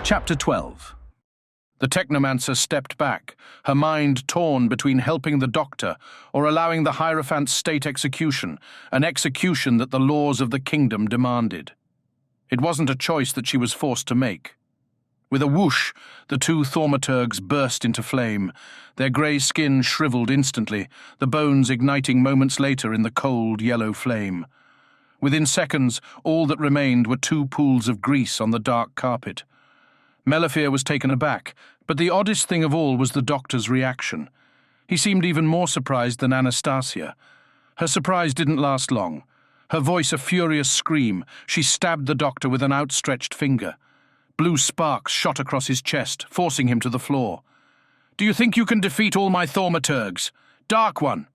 Chapter 12. The technomancer stepped back, her mind torn between helping the doctor or allowing the Hierophant's state execution, an execution that the laws of the kingdom demanded. It wasn't a choice that she was forced to make. With a whoosh, the two thaumaturgs burst into flame, their grey skin shriveled instantly, the bones igniting moments later in the cold yellow flame. Within seconds, all that remained were two pools of grease on the dark carpet. Melefeer was taken aback, but the oddest thing of all was the doctor's reaction. He seemed even more surprised than Anastasia. Her surprise didn't last long. Her voice a furious scream, she stabbed the doctor with an outstretched finger. Blue sparks shot across his chest, forcing him to the floor. "Do you think you can defeat all my thaumaturgs? Dark One!"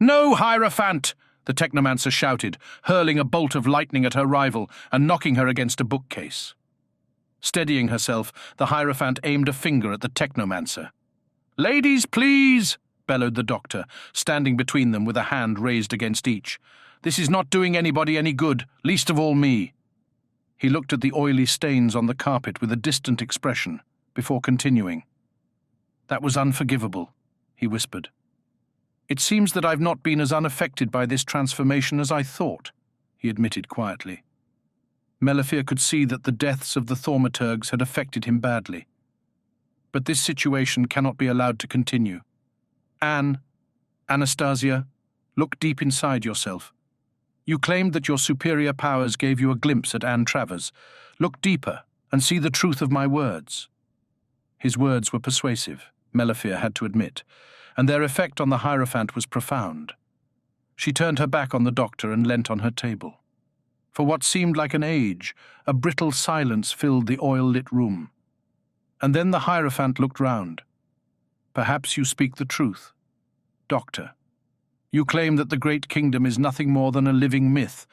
"No, Hierophant!" the technomancer shouted, hurling a bolt of lightning at her rival and knocking her against a bookcase. Steadying herself, the Hierophant aimed a finger at the technomancer. "Ladies, please!" bellowed the doctor, standing between them with a hand raised against each. "This is not doing anybody any good, least of all me." He looked at the oily stains on the carpet with a distant expression, before continuing. "That was unforgivable," he whispered. "It seems that I've not been as unaffected by this transformation as I thought," he admitted quietly. Melefeer could see that the deaths of the thaumaturgs had affected him badly. But this situation cannot be allowed to continue. Anastasia, look deep inside yourself. You claimed that your superior powers gave you a glimpse at Anne Travers. Look deeper and see the truth of my words. His words were persuasive, Melefeer had to admit, and their effect on the Hierophant was profound. She turned her back on the doctor and leant on her table. For what seemed like an age, a brittle silence filled the oil-lit room. And then the Hierophant looked round. "Perhaps you speak the truth. Doctor, you claim that the great kingdom is nothing more than a living myth,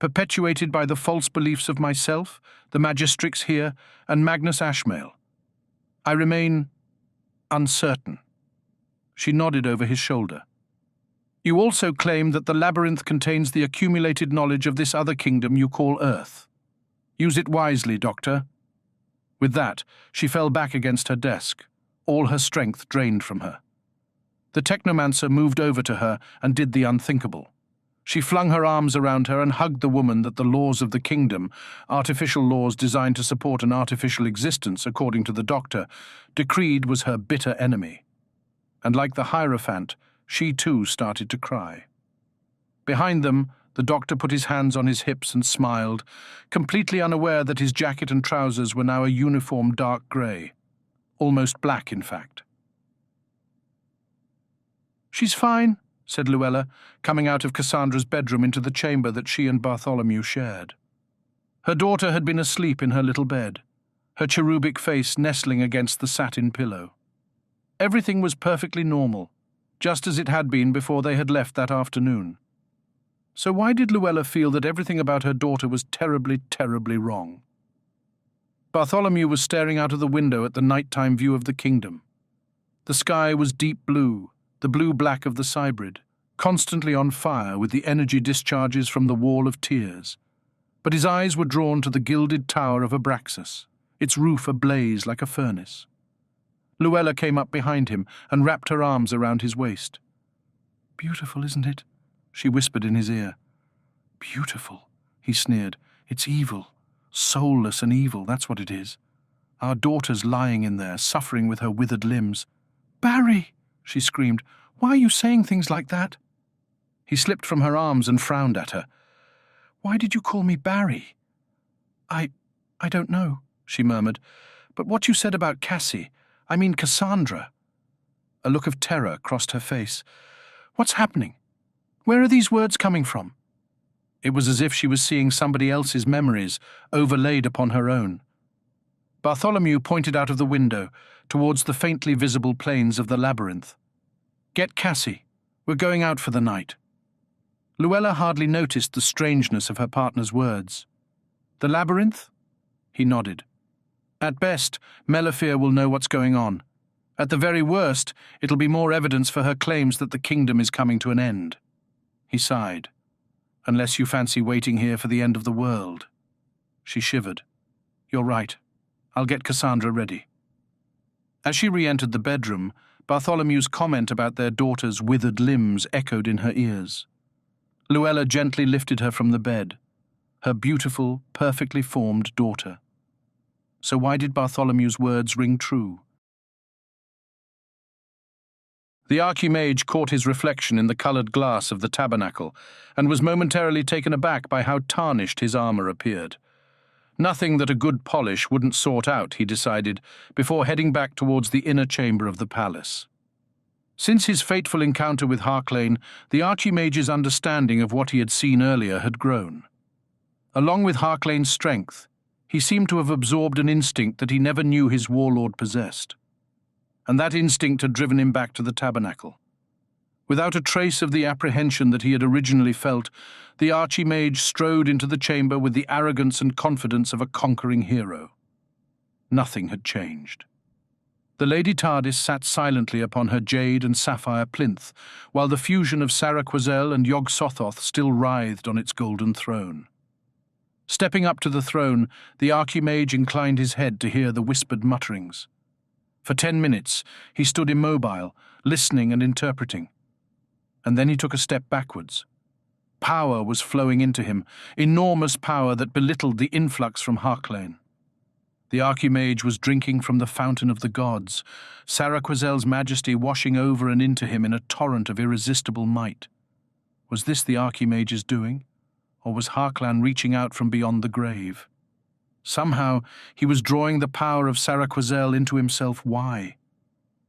perpetuated by the false beliefs of myself, the magistrix here, and Magnus Ashmael. I remain uncertain." She nodded over his shoulder. "You also claim that the labyrinth contains the accumulated knowledge of this other kingdom you call Earth. Use it wisely, Doctor." With that, she fell back against her desk, all her strength drained from her. The technomancer moved over to her and did the unthinkable. She flung her arms around her and hugged the woman that the laws of the kingdom, artificial laws designed to support an artificial existence according to the doctor, decreed was her bitter enemy. And like the Hierophant, she too started to cry. Behind them, the doctor put his hands on his hips and smiled, completely unaware that his jacket and trousers were now a uniform dark grey, almost black in fact. "She's fine," said Luella, coming out of Cassandra's bedroom into the chamber that she and Bartholomew shared. Her daughter had been asleep in her little bed, her cherubic face nestling against the satin pillow. Everything was perfectly normal, just as it had been before they had left that afternoon. So why did Luella feel that everything about her daughter was terribly, terribly wrong? Bartholomew was staring out of the window at the nighttime view of the kingdom. The sky was deep blue, the blue-black of the Cybrid, constantly on fire with the energy discharges from the Wall of Tears. But his eyes were drawn to the gilded tower of Abraxas, its roof ablaze like a furnace. Luella came up behind him and wrapped her arms around his waist. "Beautiful, isn't it?" she whispered in his ear. "Beautiful," he sneered. "It's evil. Soulless and evil, that's what it is. Our daughter's lying in there, suffering with her withered limbs." "Barry!" she screamed. "Why are you saying things like that?" He slipped from her arms and frowned at her. "Why did you call me Barry?" I don't know," she murmured. "But what you said about Cassie, I mean Cassandra." A look of terror crossed her face. "What's happening? Where are these words coming from?" It was as if she was seeing somebody else's memories overlaid upon her own. Bartholomew pointed out of the window, towards the faintly visible plains of the labyrinth. "Get Cassie. We're going out for the night." Luella hardly noticed the strangeness of her partner's words. "The labyrinth?" He nodded. "At best, Melefeer will know what's going on. At the very worst, it'll be more evidence for her claims that the kingdom is coming to an end." He sighed. "Unless you fancy waiting here for the end of the world." She shivered. "You're right. I'll get Cassandra ready." As she re-entered the bedroom, Bartholomew's comment about their daughter's withered limbs echoed in her ears. Luella gently lifted her from the bed, her beautiful, perfectly formed daughter. So why did Bartholomew's words ring true? The archimage caught his reflection in the coloured glass of the tabernacle and was momentarily taken aback by how tarnished his armour appeared. Nothing that a good polish wouldn't sort out, he decided, before heading back towards the inner chamber of the palace. Since his fateful encounter with Harclane, the archimage's understanding of what he had seen earlier had grown. Along with Harclane's strength, he seemed to have absorbed an instinct that he never knew his warlord possessed. And that instinct had driven him back to the tabernacle. Without a trace of the apprehension that he had originally felt, the archimage strode into the chamber with the arrogance and confidence of a conquering hero. Nothing had changed. The Lady Tardis sat silently upon her jade and sapphire plinth, while the fusion of Saraquazel and Yog-Sothoth still writhed on its golden throne. Stepping up to the throne, the archimage inclined his head to hear the whispered mutterings. For 10 minutes, he stood immobile, listening and interpreting. And then he took a step backwards. Power was flowing into him, enormous power that belittled the influx from Harclane. The archimage was drinking from the fountain of the gods, Saraquazel's majesty washing over and into him in a torrent of irresistible might. Was this the archimage's doing, or was Harclane reaching out from beyond the grave? Somehow, he was drawing the power of Saraquazel into himself. Why?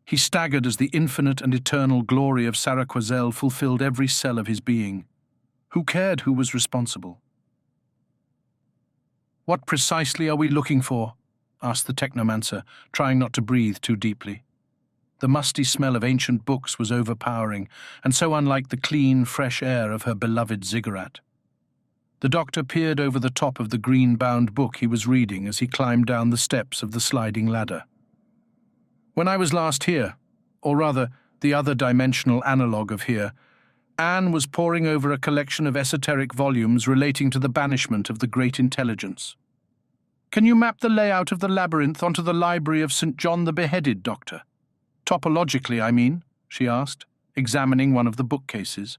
He staggered as the infinite and eternal glory of Saraquazel fulfilled every cell of his being. Who cared who was responsible? "What precisely are we looking for?" asked the technomancer, trying not to breathe too deeply. The musty smell of ancient books was overpowering, and so unlike the clean, fresh air of her beloved ziggurat. The doctor peered over the top of the green-bound book he was reading as he climbed down the steps of the sliding ladder. "When I was last here, or rather, the other dimensional analogue of here, Anne was poring over a collection of esoteric volumes relating to the banishment of the Great Intelligence. Can you map the layout of the labyrinth onto the library of St. John the Beheaded, Doctor? Topologically, I mean," she asked, examining one of the bookcases.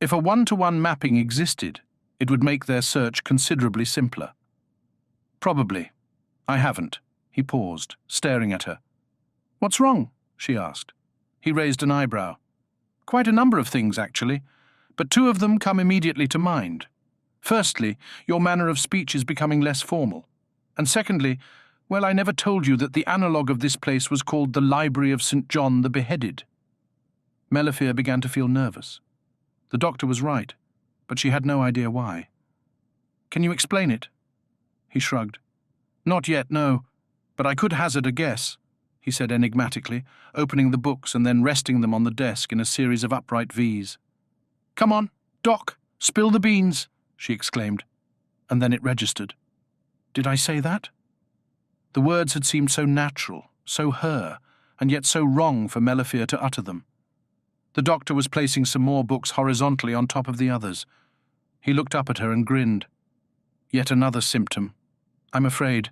"If a one-to-one mapping existed, it would make their search considerably simpler." "Probably. I haven't." He paused, staring at her. "What's wrong?" she asked. He raised an eyebrow. "Quite a number of things, actually, but 2 of them come immediately to mind. Firstly, your manner of speech is becoming less formal. And secondly, well, I never told you that the analogue of this place was called the Library of St. John the Beheaded." Mellifere began to feel nervous. The doctor was right, but she had no idea why. "Can you explain it?" He shrugged. "Not yet, no, but I could hazard a guess," he said enigmatically, opening the books and then resting them on the desk in a series of upright V's. "Come on, Doc, spill the beans," she exclaimed, and then it registered. Did I say that? The words had seemed so natural, so her, and yet so wrong for Mellifere to utter them. The doctor was placing some more books horizontally on top of the others. He looked up at her and grinned. "Yet another symptom. I'm afraid.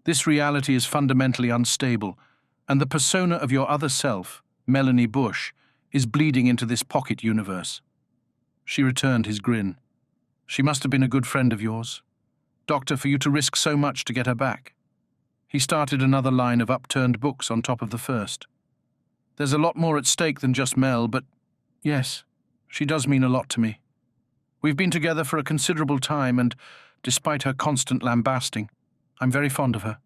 This reality is fundamentally unstable, and the persona of your other self, Melanie Bush, is bleeding into this pocket universe." She returned his grin. "She must have been a good friend of yours. Doctor, for you to risk so much to get her back." He started another line of upturned books on top of the first. "There's a lot more at stake than just Mel, but yes, she does mean a lot to me. We've been together for a considerable time, and, despite her constant lambasting, I'm very fond of her.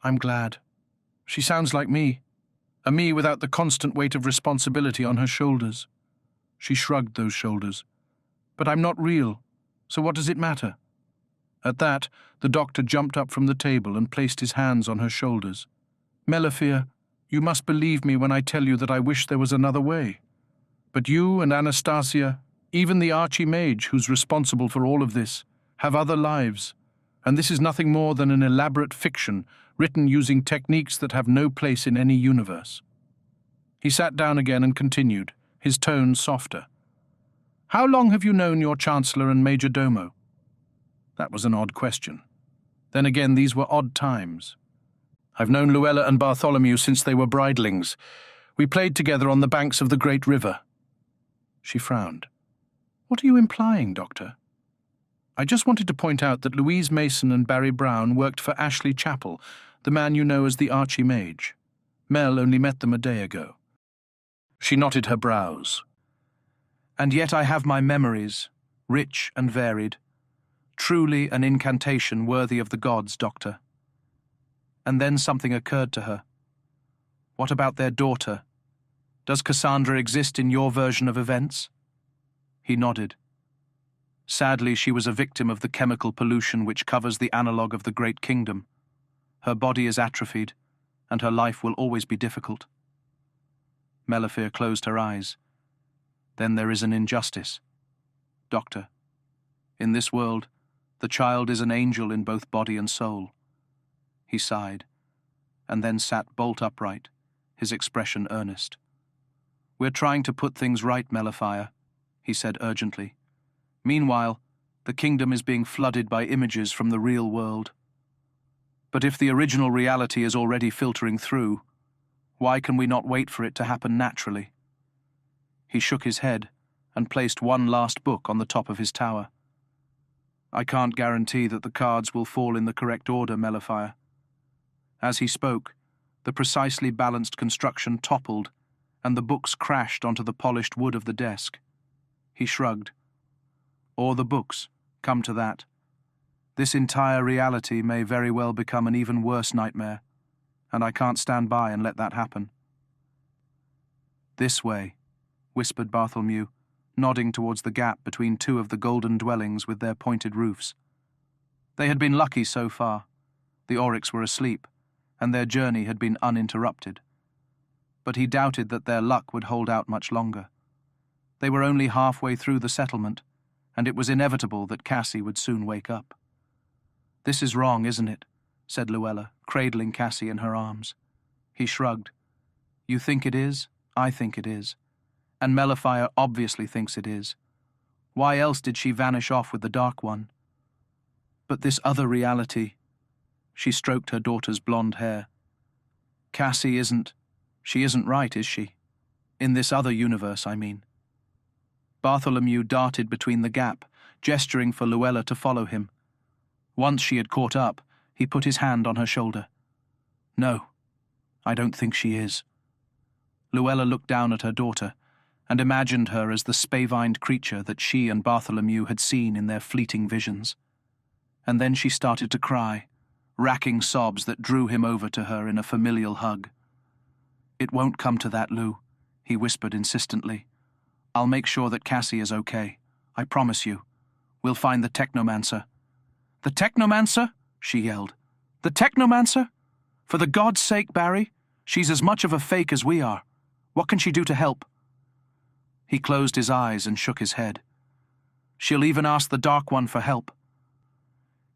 I'm glad. She sounds like me, a me without the constant weight of responsibility on her shoulders." She shrugged those shoulders. "But I'm not real, so what does it matter?" At that, the doctor jumped up from the table and placed his hands on her shoulders. "Mellifere, you must believe me when I tell you that I wish there was another way. But you and Anastasia, even the archimage who's responsible for all of this, have other lives, and this is nothing more than an elaborate fiction written using techniques that have no place in any universe." He sat down again and continued, his tone softer. "How long have you known your Chancellor and Major Domo?" That was an odd question. Then again, these were odd times. I've known Luella and Bartholomew since they were bridlings. We played together on the banks of the great river. She frowned. What are you implying, Doctor? I just wanted to point out that Louise Mason and Barry Brown worked for Ashley Chappell, the man you know as the Archie Mage. Mel only met them a day ago. She knotted her brows. And yet I have my memories, rich and varied. Truly an incantation worthy of the gods, Doctor. And then something occurred to her. What about their daughter? Does Cassandra exist in your version of events? He nodded. Sadly, she was a victim of the chemical pollution which covers the analogue of the Great Kingdom. Her body is atrophied, and her life will always be difficult. Melifere closed her eyes. Then there is an injustice. Doctor, in this world, the child is an angel in both body and soul. He sighed, and then sat bolt upright, his expression earnest. We're trying to put things right, Melifere, he said urgently. Meanwhile, the kingdom is being flooded by images from the real world. But if the original reality is already filtering through, why can we not wait for it to happen naturally? He shook his head and placed one last book on the top of his tower. I can't guarantee that the cards will fall in the correct order, Melifere. As he spoke, the precisely balanced construction toppled, and the books crashed onto the polished wood of the desk. He shrugged. Or the books, come to that. This entire reality may very well become an even worse nightmare, and I can't stand by and let that happen. This way, whispered Bartholomew, nodding towards the gap between two of the golden dwellings with their pointed roofs. They had been lucky so far. The Oryx were asleep, and their journey had been uninterrupted. But he doubted that their luck would hold out much longer. They were only halfway through the settlement, and it was inevitable that Cassie would soon wake up. This is wrong, isn't it? Said Luella, cradling Cassie in her arms. He shrugged. You think it is? I think it is. And Melifere obviously thinks it is. Why else did she vanish off with the Dark One? But this other reality... She stroked her daughter's blonde hair. Cassie isn't... She isn't right, is she? In this other universe, I mean. Bartholomew darted between the gap, gesturing for Luella to follow him. Once she had caught up, he put his hand on her shoulder. No, I don't think she is. Luella looked down at her daughter and imagined her as the spavined creature that she and Bartholomew had seen in their fleeting visions. And then she started to cry, racking sobs that drew him over to her in a familial hug. It won't come to that, Lou, he whispered insistently. I'll make sure that Cassie is okay. I promise you. We'll find the Technomancer. The Technomancer? She yelled. The Technomancer? For the God's sake, Barry, she's as much of a fake as we are. What can she do to help? He closed his eyes and shook his head. She'll even ask the Dark One for help.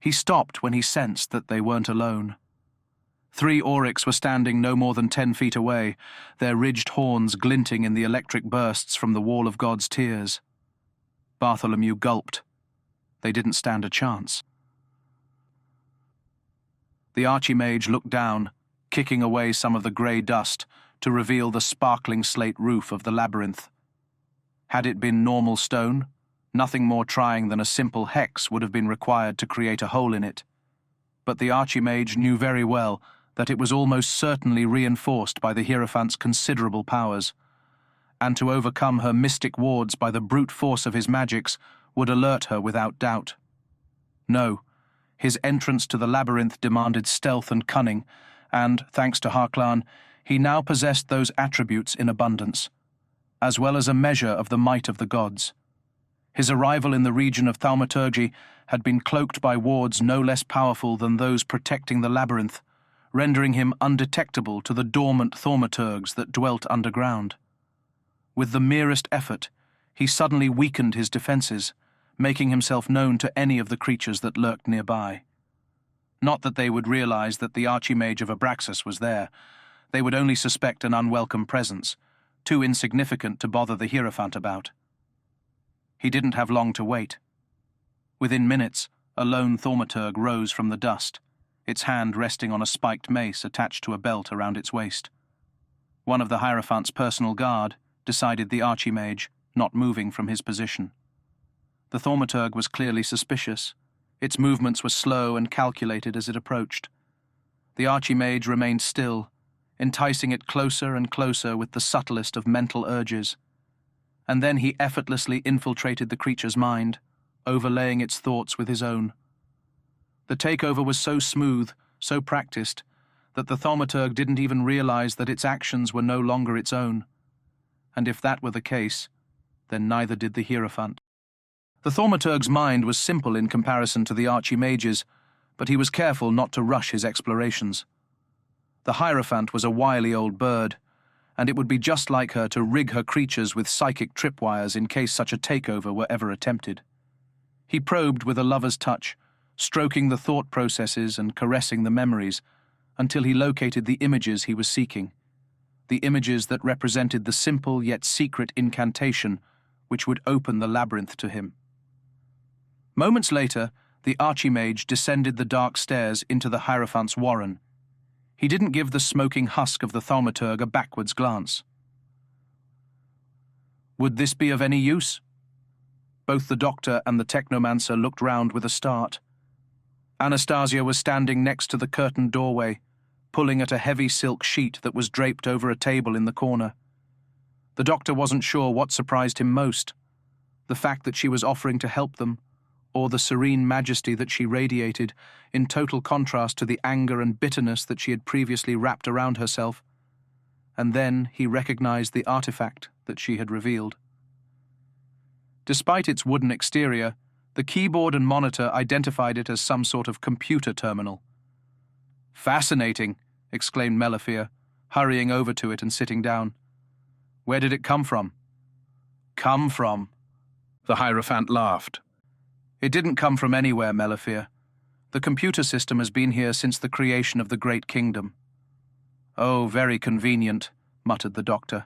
He stopped when he sensed that they weren't alone. 3 Oryx were standing no more than 10 feet away, their ridged horns glinting in the electric bursts from the Wall of God's Tears. Bartholomew gulped. They didn't stand a chance. The Archimage looked down, kicking away some of the grey dust to reveal the sparkling slate roof of the labyrinth. Had it been normal stone, nothing more trying than a simple hex would have been required to create a hole in it. But the Archimage knew very well that it was almost certainly reinforced by the Hierophant's considerable powers, and to overcome her mystic wards by the brute force of his magics would alert her without doubt. No, his entrance to the labyrinth demanded stealth and cunning, and, thanks to Harklan, he now possessed those attributes in abundance, as well as a measure of the might of the gods. His arrival in the region of thaumaturgy had been cloaked by wards no less powerful than those protecting the labyrinth, rendering him undetectable to the dormant thaumaturgs that dwelt underground. With the merest effort, he suddenly weakened his defenses, making himself known to any of the creatures that lurked nearby. Not that they would realize that the Archimage of Abraxas was there. They would only suspect an unwelcome presence, too insignificant to bother the Hierophant about. He didn't have long to wait. Within minutes, A lone thaumaturg rose from the dust, its hand resting on a spiked mace attached to a belt around its waist. One of the Hierophant's personal guard, decided the archimage, not moving from his position. The thaumaturg was clearly suspicious. Its movements were slow and calculated as it approached. The archimage remained still, enticing it closer and closer with the subtlest of mental urges. And then he effortlessly infiltrated the creature's mind, overlaying its thoughts with his own. The takeover was so smooth, so practiced, that the thaumaturg didn't even realize that its actions were no longer its own. And if that were the case, then neither did the Hierophant. The thaumaturg's mind was simple in comparison to the archimage's, but he was careful not to rush his explorations. The Hierophant was a wily old bird, and it would be just like her to rig her creatures with psychic tripwires in case such a takeover were ever attempted. He probed with a lover's touch, stroking the thought processes and caressing the memories, until he located the images he was seeking, the images that represented the simple yet secret incantation which would open the labyrinth to him. Moments later, the archimage descended the dark stairs into the Hierophant's warren. He didn't give the smoking husk of the thaumaturg a backwards glance. Would this be of any use? Both the doctor and the technomancer looked round with a start. Anastasia was standing next to the curtained doorway, pulling at a heavy silk sheet that was draped over a table in the corner. The doctor wasn't sure what surprised him most, the fact that she was offering to help them, or the serene majesty that she radiated, in total contrast to the anger and bitterness that she had previously wrapped around herself. And then he recognized the artifact that she had revealed. Despite its wooden exterior, the keyboard and monitor identified it as some sort of computer terminal. "Fascinating," exclaimed Melifere, hurrying over to it and sitting down. "Where did it come from?" "Come from?" The Hierophant laughed. "It didn't come from anywhere, Melifere. The computer system has been here since the creation of the Great Kingdom." "Oh, very convenient," muttered the doctor.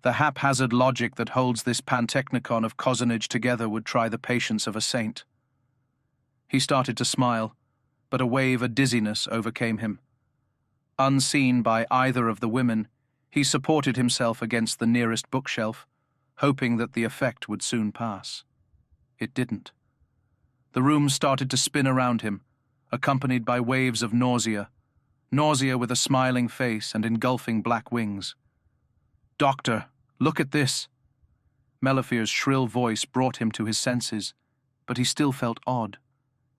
"The haphazard logic that holds this pantechnicon of cozenage together would try the patience of a saint." He started to smile, but a wave of dizziness overcame him. Unseen by either of the women, he supported himself against the nearest bookshelf, hoping that the effect would soon pass. It didn't. The room started to spin around him, accompanied by waves of nausea with a smiling face and engulfing black wings. "Doctor, look at this!" Melifire's shrill voice brought him to his senses, but he still felt odd,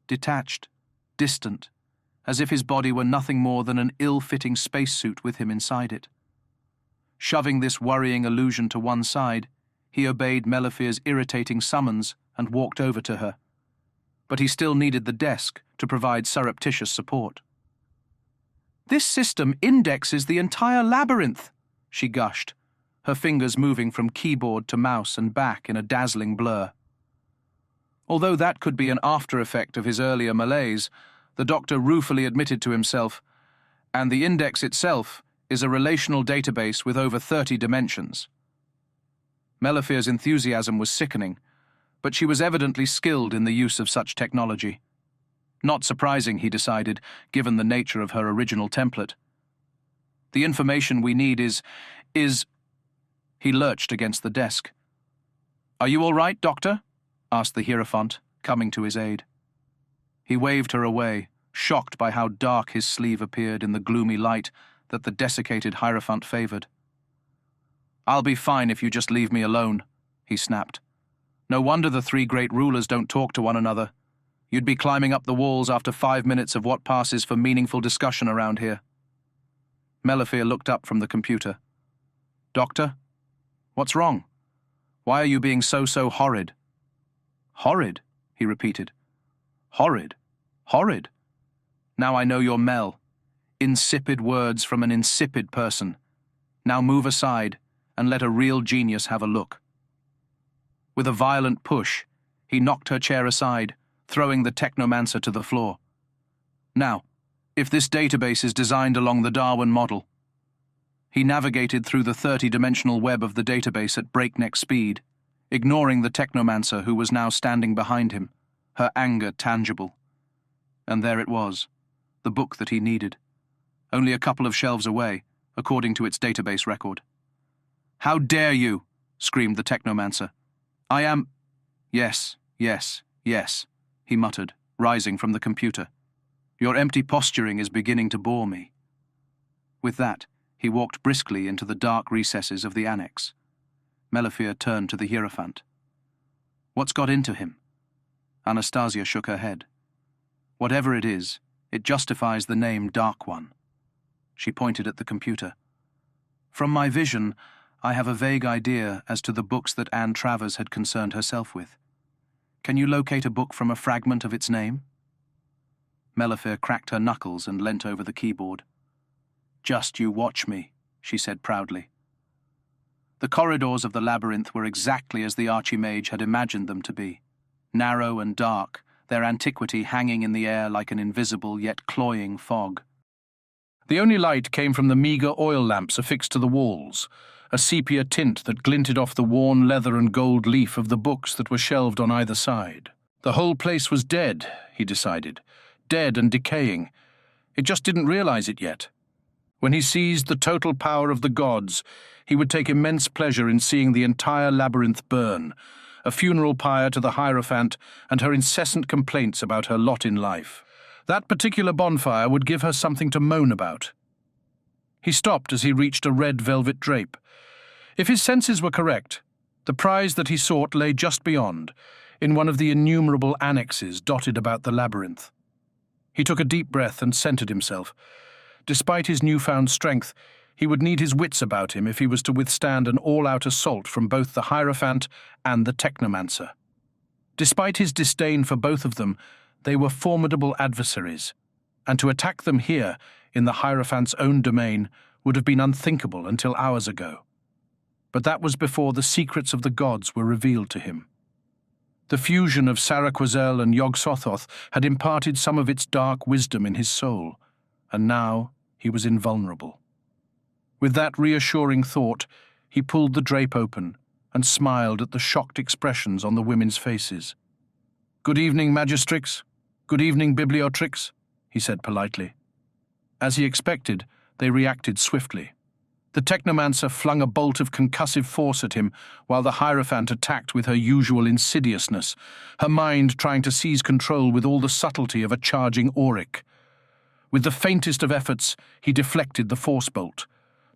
detached, distant, as if his body were nothing more than an ill-fitting spacesuit with him inside it. Shoving this worrying illusion to one side, he obeyed Melifire's irritating summons and walked over to her. But he still needed the desk to provide surreptitious support. "This system indexes the entire labyrinth," she gushed, her fingers moving from keyboard to mouse and back in a dazzling blur. Although that could be an after-effect of his earlier malaise, the doctor ruefully admitted to himself, "And the index itself is a relational database with over 30 dimensions." Melifire's enthusiasm was sickening, but she was evidently skilled in the use of such technology. Not surprising, he decided, given the nature of her original template. "The information we need is... He lurched against the desk. "Are you all right, Doctor?" asked the Hierophant, coming to his aid. He waved her away, shocked by how dark his sleeve appeared in the gloomy light that the desiccated Hierophant favored. "I'll be fine if you just leave me alone," he snapped. "No wonder the three great rulers don't talk to one another. You'd be climbing up the walls after 5 minutes of what passes for meaningful discussion around here." Melifere looked up from the computer. "Doctor? What's wrong? Why are you being so horrid?" "Horrid?" he repeated. "Horrid? Horrid? Now I know you're Mel. Insipid words from an insipid person. Now move aside and let a real genius have a look." With a violent push, he knocked her chair aside, throwing the technomancer to the floor. "Now, if this database is designed along the Darwin model..." He navigated through the 30-dimensional web of the database at breakneck speed, ignoring the technomancer who was now standing behind him, her anger tangible. And there it was, the book that he needed, only a couple of shelves away, according to its database record. "How dare you!" screamed the technomancer. "I am—" Yes, yes, yes, he muttered, rising from the computer. "Your empty posturing is beginning to bore me." With that, he walked briskly into the dark recesses of the annex. Mellifere turned to the Hierophant. "What's got into him?" Anastasia shook her head. "Whatever it is, it justifies the name Dark One." She pointed at the computer. "From my vision, I have a vague idea as to the books that Anne Travers had concerned herself with. Can you locate a book from a fragment of its name?" Mellifere cracked her knuckles and leant over the keyboard. "Just you watch me," she said proudly. The corridors of the labyrinth were exactly as the Archimage had imagined them to be, narrow and dark, their antiquity hanging in the air like an invisible yet cloying fog. The only light came from the meagre oil lamps affixed to the walls, a sepia tint that glinted off the worn leather and gold leaf of the books that were shelved on either side. The whole place was dead, he decided, dead and decaying. It just didn't realize it yet. When he seized the total power of the gods, he would take immense pleasure in seeing the entire labyrinth burn, a funeral pyre to the Hierophant and her incessant complaints about her lot in life. That particular bonfire would give her something to moan about. He stopped as he reached a red velvet drape. If his senses were correct, the prize that he sought lay just beyond, in one of the innumerable annexes dotted about the labyrinth. He took a deep breath and centered himself. Despite his newfound strength, he would need his wits about him if he was to withstand an all-out assault from both the Hierophant and the Technomancer. Despite his disdain for both of them, they were formidable adversaries, and to attack them here, in the Hierophant's own domain, would have been unthinkable until hours ago. But that was before the secrets of the gods were revealed to him. The fusion of Saraquazel and Yog-Sothoth had imparted some of its dark wisdom in his soul, and now he was invulnerable. With that reassuring thought, he pulled the drape open and smiled at the shocked expressions on the women's faces. "Good evening, Magistrix. Good evening, Bibliotrix," he said politely. As he expected, they reacted swiftly. The Technomancer flung a bolt of concussive force at him, while the Hierophant attacked with her usual insidiousness, her mind trying to seize control with all the subtlety of a charging auric. With the faintest of efforts, he deflected the force bolt.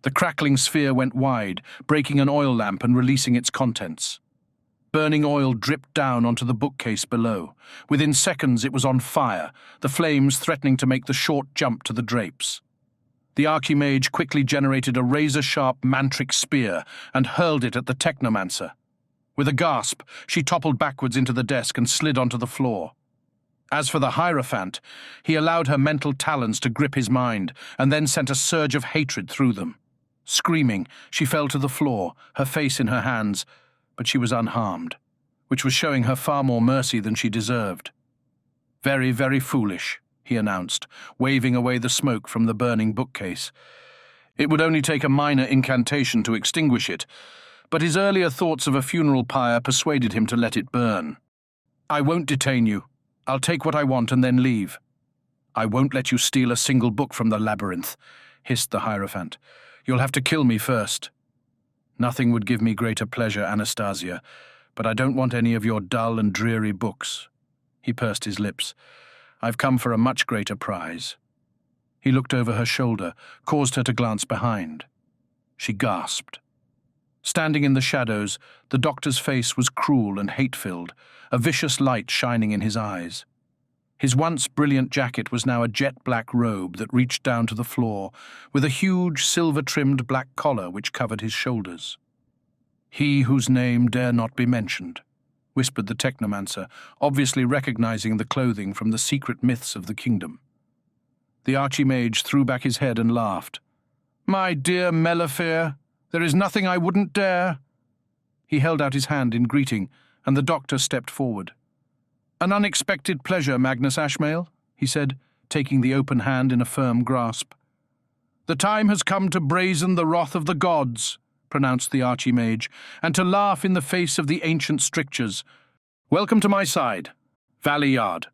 The crackling sphere went wide, breaking an oil lamp and releasing its contents. Burning oil dripped down onto the bookcase below. Within seconds it was on fire, the flames threatening to make the short jump to the drapes. The Archimage quickly generated a razor-sharp mantric spear and hurled it at the Technomancer. With a gasp, she toppled backwards into the desk and slid onto the floor. As for the Hierophant, he allowed her mental talons to grip his mind and then sent a surge of hatred through them. Screaming, she fell to the floor, her face in her hands, but she was unharmed, which was showing her far more mercy than she deserved. "Very, very foolish," he announced, waving away the smoke from the burning bookcase. It would only take a minor incantation to extinguish it, but his earlier thoughts of a funeral pyre persuaded him to let it burn. "I won't detain you. I'll take what I want and then leave." "I won't let you steal a single book from the labyrinth," hissed the Hierophant. "You'll have to kill me first." "Nothing would give me greater pleasure, Anastasia, but I don't want any of your dull and dreary books." He pursed his lips. "I've come for a much greater prize." He looked over her shoulder, caused her to glance behind. She gasped. Standing in the shadows, the doctor's face was cruel and hate-filled, a vicious light shining in his eyes. His once brilliant jacket was now a jet-black robe that reached down to the floor, with a huge silver-trimmed black collar which covered his shoulders. "He whose name dare not be mentioned," whispered the Technomancer, obviously recognizing the clothing from the secret myths of the kingdom. The Archimage threw back his head and laughed. "My dear Mellifere, there is nothing I wouldn't dare." He held out his hand in greeting, and the doctor stepped forward. "An unexpected pleasure, Magnus Ashmael," he said, taking the open hand in a firm grasp. "The time has come to brazen the wrath of the gods," pronounced the Archimage, "and to laugh in the face of the ancient strictures. Welcome to my side. Valley Yard.